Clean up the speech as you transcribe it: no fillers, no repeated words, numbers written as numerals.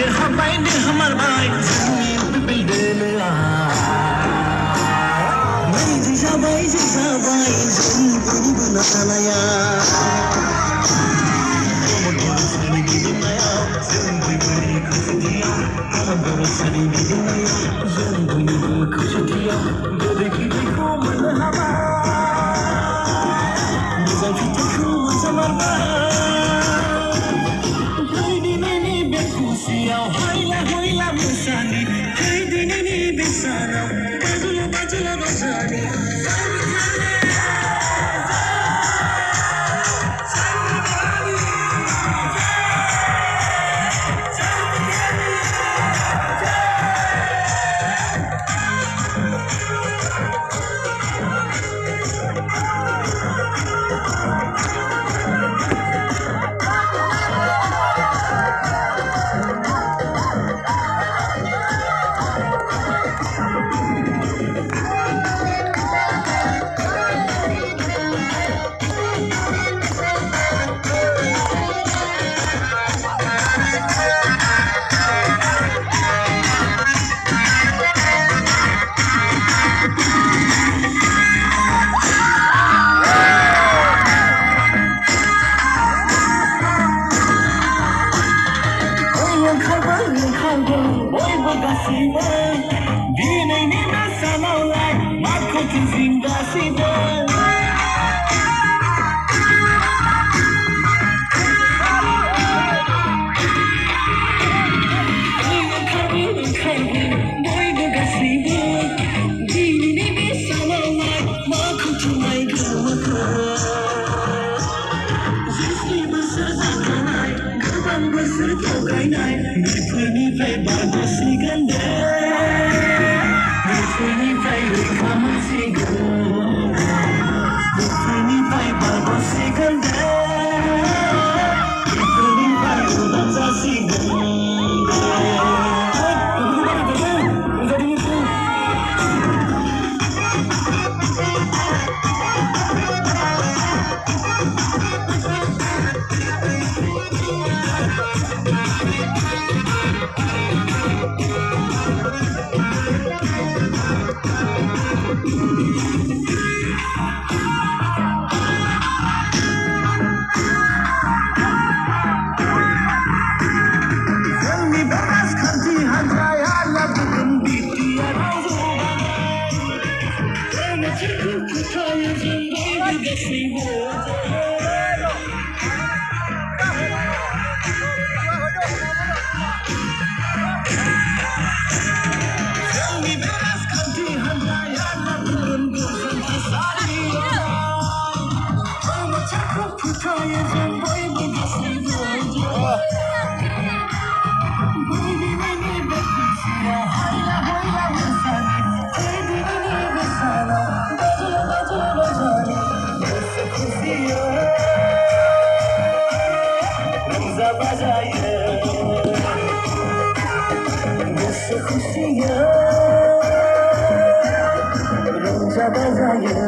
देरहाबाय मारबाय जोंनि पिपल डेलआ नै जाबाय जों बयबो नाजानाया बर'सानि गिदिंनायाव जों बयबोनि खौसेथियाव बर'सानि गिदिंनायाव जों बयनिबो खौसेथियाव गोदै फिथाइखौ मोननो हाबाय मोजां फिथाइखौ मोनजामारबाय दिनैनि बे खुसियाव हायला मोसानि दिनैनि बे सानाव बाजुला रंजानि बयबो गासिबो दिनैनि बे सानावलाय माखौ गिजिंगासिनो बयबो गासिबो दिनैनि बे सानावलाय माखौ थुनाय गोमोखो जिस्नि बोसोर जाखानाय गोबां बोसोर थगायनाय बेफोरनिफ्राय बारग'सिगोन दे बेफोरनिफ्राय रैखा मोनसिगोन बेफोरनिफ्राय बारग'सिगोन दे बेफोरनिफ्राय उदां जासिगोन खुशियाँ रंजा बजाए